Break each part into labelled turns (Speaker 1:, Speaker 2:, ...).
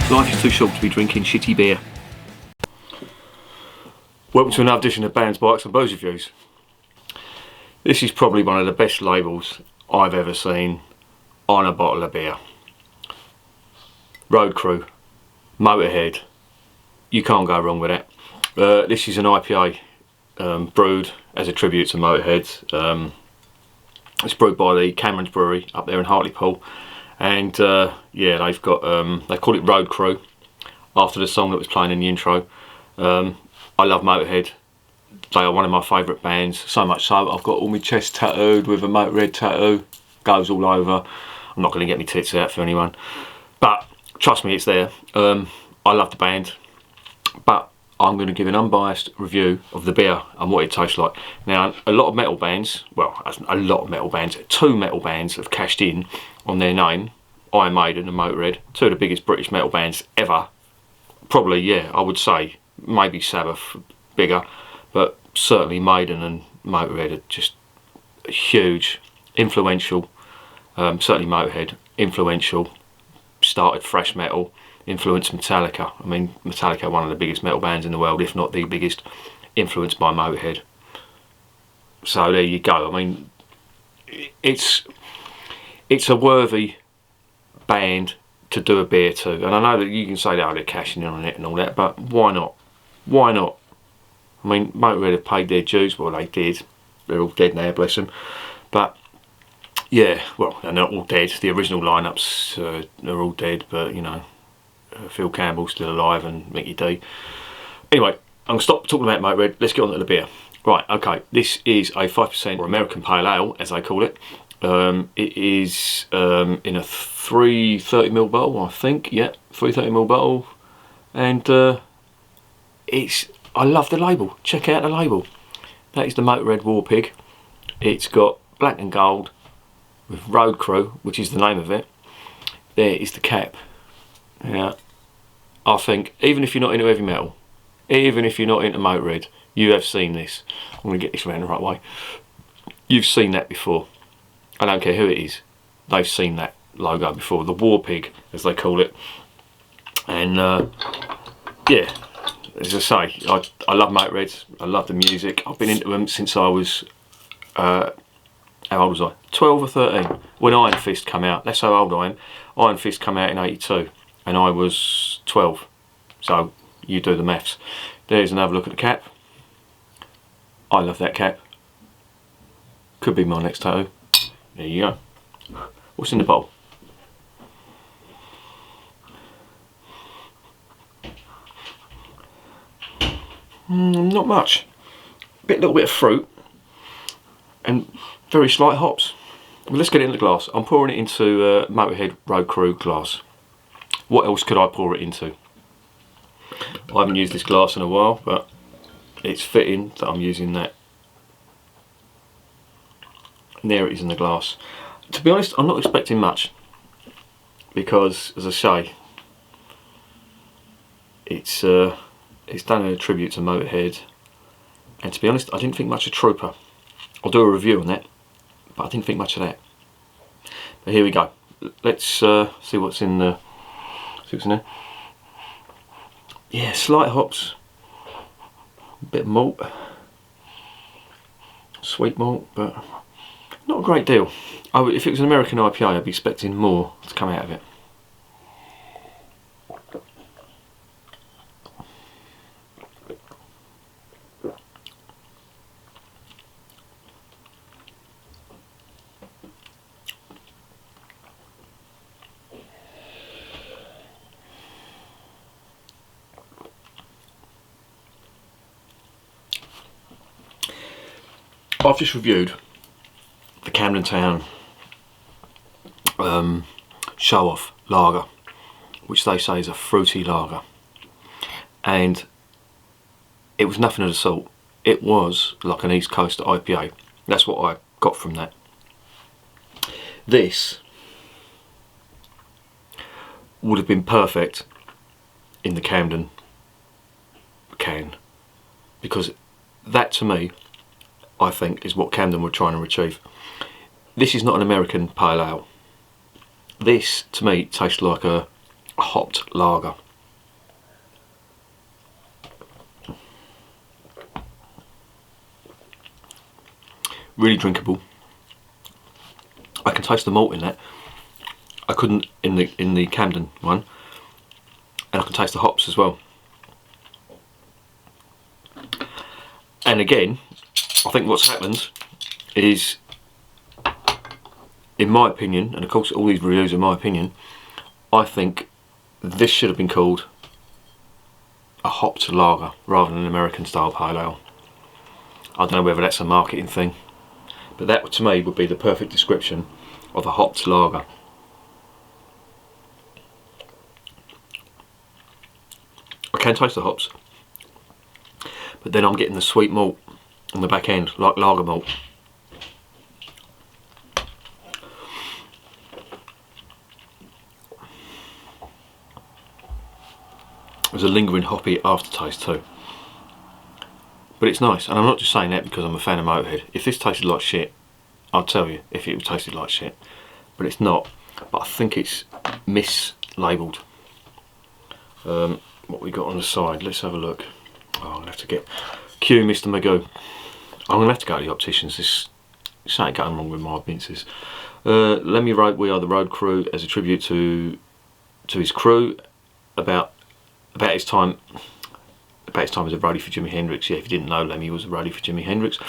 Speaker 1: Life is too short to be drinking shitty beer. Welcome to another edition of Bands, Bikes and Booze Reviews. This is probably one of the best labels I've ever seen on a bottle of beer. Road Crew, Motorhead, you can't go wrong with that. This is an IPA brewed as a tribute to Motorhead. It's brewed by the Cameron's Brewery up there in Hartlepool. And yeah, they've got they call it Road Crew after the song that was playing in the intro. I love Motorhead. They are one of my favourite bands, so much so I've got all my chest tattooed with a Motorhead tattoo. Goes all over. I'm not going to get my tits out for anyone, but trust me, it's there. I love the band, but I'm going to give an unbiased review of the beer and what it tastes like. Now, a lot of metal bands, well, a lot of metal bands, two metal bands have cashed in on their name, Iron Maiden and Motorhead, two of the biggest British metal bands ever. Probably, yeah, I would say, maybe Sabbath, bigger, but certainly Maiden and Motorhead are just huge, influential. Certainly Motorhead, influential, started thrash metal, influenced Metallica. I mean, Metallica, one of the biggest metal bands in the world, if not the biggest, influenced by Motorhead. So there you go. I mean, it's a worthy band to do a beer to, and I know that you can say that they're cashing in on it and all that, but why not? Why not? I mean, Motorhead have paid their dues. Well, they did. They're all dead now, bless them. But yeah, well, they're not all dead. The original lineups are all dead, but you know, Phil Campbell's still alive and Mickey D. Anyway, I'm going to stop talking about Motorhead. Let's get on to the beer. Right, okay, this is a 5% or American Pale Ale, as they call it. It is in a 330ml bottle, I think. Yeah, 330ml bottle. And I love the label. Check out the label. That is the Motorhead War Pig. It's got black and gold with Road Crew, which is the name of it. There is the cap. Yeah, I think even if you're not into heavy metal, even if you're not into Motorhead, you have seen this. I'm going to get this around the right way. You've seen that before. I don't care who it is. They've seen that logo before. The War Pig, as they call it. And yeah, as I say, I love Motorhead. I love the music. I've been into them since I was, how old was I? 12 or 13. When Iron Fist came out. That's how old I am. Iron Fist came out in 82. And I was 12, so you do the maths. There's another look at the cap. I love that cap. Could be my next tattoo. There you go. What's in the bowl? Not much. Little bit of fruit and very slight hops. Well, let's get it in the glass. I'm pouring it into Motorhead Road Crew glass. What else could I pour it into? I haven't used this glass in a while, but it's fitting that I'm using that. And there it is in the glass. To be honest, I'm not expecting much, because, as I say, it's done in a tribute to Motorhead, and to be honest, I didn't think much of Trooper. I'll do a review on that, but I didn't think much of that. But here we go. Let's see what's in the. See what's in there? Yeah, slight hops, a bit of malt, sweet malt, but not a great deal. If it was an American IPA, I'd be expecting more to come out of it. I've just reviewed the Camden Town Show Off lager, which they say is a fruity lager, and it was nothing of the sort. It was like an East Coast IPA. That's what I got from that. This would have been perfect in the Camden can, because that to me, I think, is what Camden were trying to achieve. This is not an American pale ale. This to me tastes like a a hopped lager. Really drinkable. I can taste the malt in that. I couldn't in the Camden one, and I can taste the hops as well. And again, I think what's happened is, in my opinion, and of course all these reviews are my opinion, I think this should have been called a hopped lager rather than an American style pale ale. I don't know whether that's a marketing thing, but that to me would be the perfect description of a hopped lager. I can taste the hops, but then I'm getting the sweet malt on the back end, like lager malt. There's a lingering hoppy aftertaste too. But it's nice, and I'm not just saying that because I'm a fan of Motorhead. If this tasted like shit, I'll tell you if it tasted like shit. But it's not. But I think it's mislabelled. What we got on the side, let's have a look. Oh, I'm going to have to get... Cue Mr. Magoo. I'm going to have to go to the opticians. This ain't going wrong with my minces. Let me write We Are the Road Crew as a tribute to his crew about his time as a roadie for Jimi Hendrix. Yeah, if you didn't know, Lemmy was a roadie for Jimi Hendrix.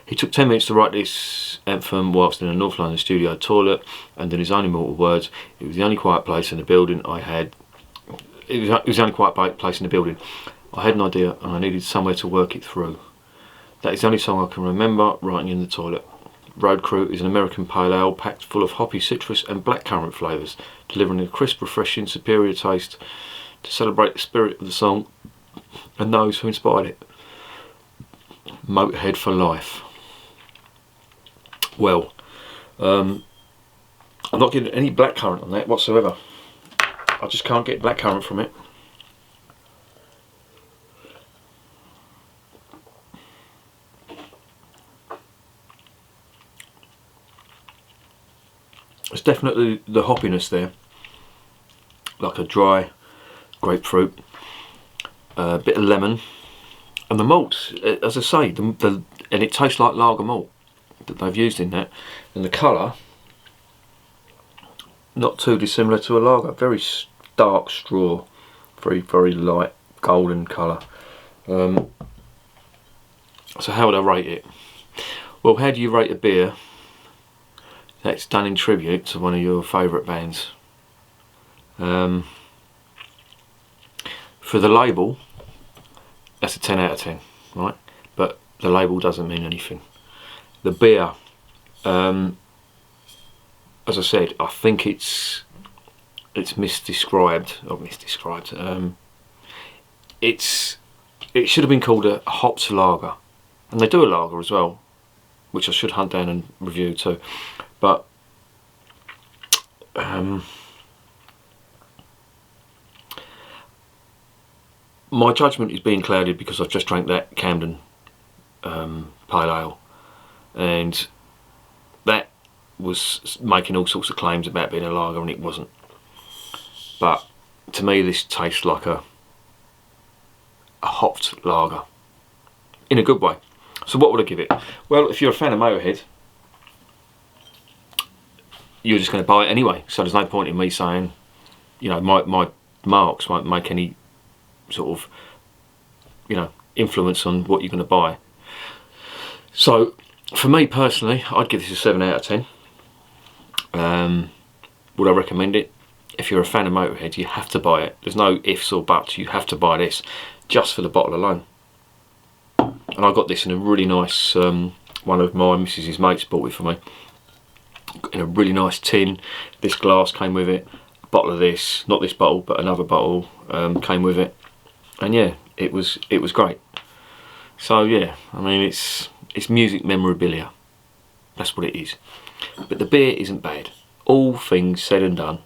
Speaker 1: He took 10 minutes to write this anthem whilst in a North London studio toilet, and in his own immortal words, it was the only quiet place in the building I had. It was the only quiet place in the building. I had an idea and I needed somewhere to work it through. That is the only song I can remember writing in the toilet. Road Crew is an American pale ale packed full of hoppy citrus and blackcurrant flavours, delivering a crisp, refreshing, superior taste to celebrate the spirit of the song and those who inspired it. Motorhead for life. Well, I'm not getting any blackcurrant on that whatsoever. I just can't get blackcurrant from it. There's definitely the hoppiness there, like a dry grapefruit, a bit of lemon, and the malt, as I say, and it tastes like lager malt that they've used in that, and the colour, not too dissimilar to a lager, very dark straw, very light golden colour. So how would I rate it? Well, how do you rate a beer that's done in tribute to one of your favourite bands? For the label, that's a 10 out of 10, right? But the label doesn't mean anything. The beer, as I said, I think it's misdescribed, or misdescribed. It should have been called a hopped lager, and they do a lager as well, which I should hunt down and review too. But my judgment is being clouded because I've just drank that Camden pale ale, and that was making all sorts of claims about being a lager, and it wasn't. But to me, this tastes like a hopped lager in a good way. So what would I give it? Well, if you're a fan of Motorhead, you're just going to buy it anyway. So there's no point in me saying, you know, my marks won't make any sort of, you know, influence on what you're going to buy. So for me personally, I'd give this a 7 out of 10. Would I recommend it? If you're a fan of Motorhead, you have to buy it. There's no ifs or buts. You have to buy this just for the bottle alone. And I got this in a really nice, one of my missus's mates bought it for me, in a really nice tin. This glass came with it. A bottle of this, not this bottle, but another bottle came with it. And yeah, it was great. So yeah, I mean, it's music memorabilia. That's what it is. But the beer isn't bad. All things said and done,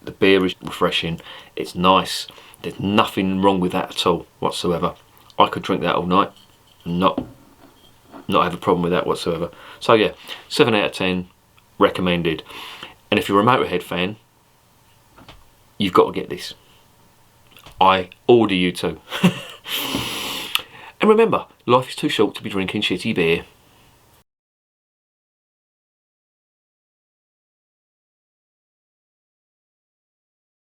Speaker 1: the beer is refreshing. It's nice. There's nothing wrong with that at all whatsoever. I could drink that all night and not have a problem with that whatsoever. So yeah, 7 out of 10, recommended. And if you're a Motorhead fan, you've got to get this. I order you to. And remember, life is too short to be drinking shitty beer.